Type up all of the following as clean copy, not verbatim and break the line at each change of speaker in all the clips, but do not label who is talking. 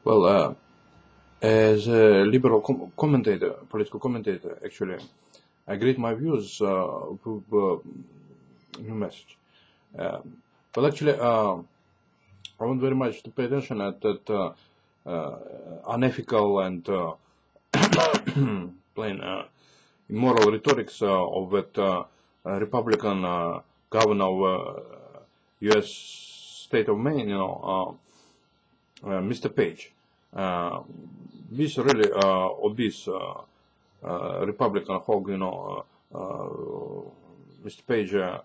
Well, as a liberal commentator, political commentator, actually, I grade my views with new message. Well, actually, I want very much to pay attention at that unethical and plain immoral rhetorics of that Republican governor of U.S. state of Maine, Mr. Paige. This really obese Republican hog, Mr. Paige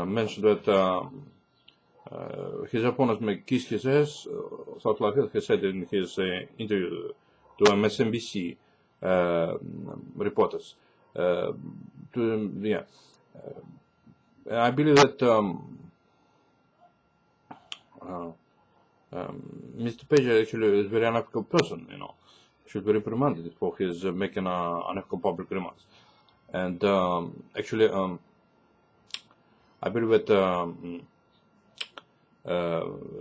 mentioned that his opponents may kiss his ass, stuff like that. He said in his interview to MSNBC reporters. I believe that Mr. Paige actually is a very unethical person, should be reprimanded for his making unethical public remarks. And actually, I believe that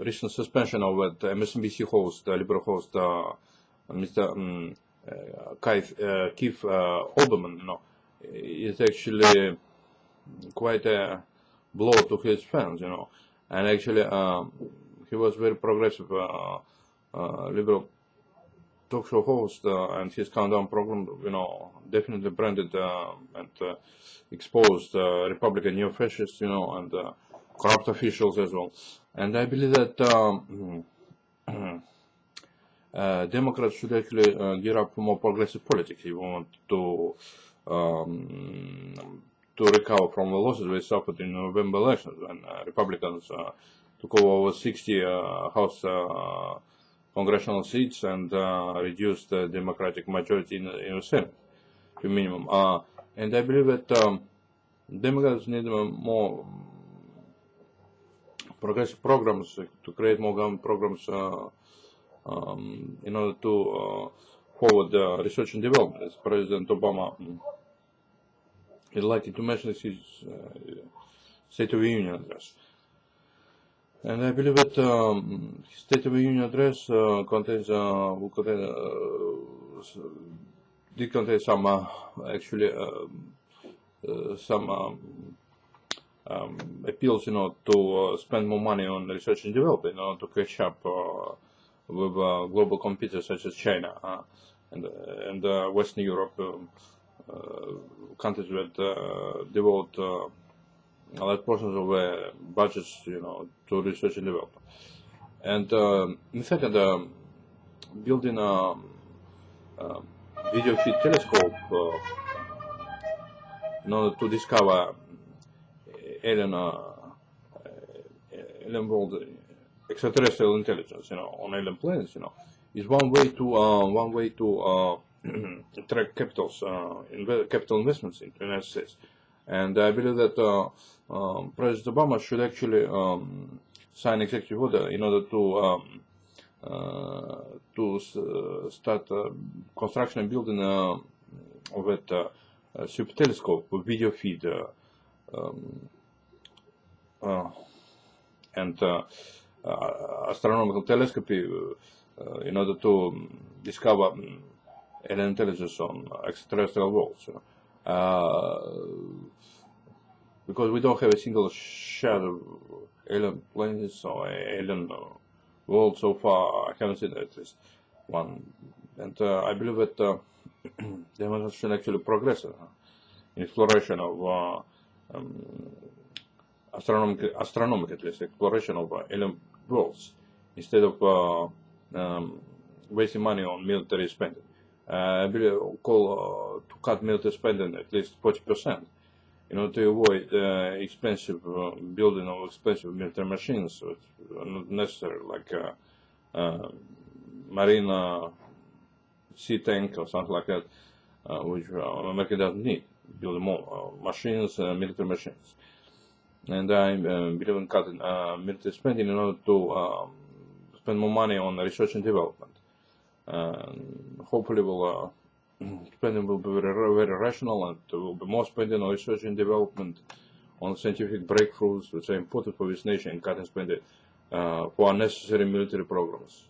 recent suspension of the MSNBC host, liberal host, Mr. Keith Olbermann, is actually quite a blow to his fans, and actually he was very progressive liberal talk show host, and his countdown program, definitely branded and exposed Republican neo-fascists, and corrupt officials as well. And I believe that Democrats should actually gear up for more progressive politics if we want to recover from the losses we suffered in November elections when Republicans took over 60 House congressional seats and reduced the Democratic majority in the Senate to minimum. And I believe that Democrats need more progressive programs to create more government programs in order to forward research and development. As President Obama is likely to mention his State of the Union address. And I believe that State of the Union address contains some actually some appeals, to spend more money on research and development, to catch up with global competitors such as China and Western Europe, countries that devote large portions of their budgets, to research and development. And in second, building a video feed telescope in order to discover alien world, extraterrestrial intelligence, on alien planets, is one way to attract capitals, capital investments into the United States. And I believe that President Obama should actually sign executive order in order to start construction and building of that super telescope with video feed and astronomical telescopy in order to discover alien intelligence on extraterrestrial worlds. Because we don't have a single shot of alien planets or alien world so far. I haven't seen at least one. And I believe that Democrats should actually progress in exploration of astronomical at least exploration of alien worlds instead of wasting money on military spending. I believe call to cut military spending at least 40%, to avoid expensive building of expensive military machines, which are not necessary, like marine sea tank or something like that, which America doesn't need. Build more machines, military machines. And I believe in cutting military spending in order to spend more money on research and development. Hopefully, spending will be very rational, and there will be more spending on research and development, on scientific breakthroughs, which are important for this nation, and cutting spending for unnecessary military programs.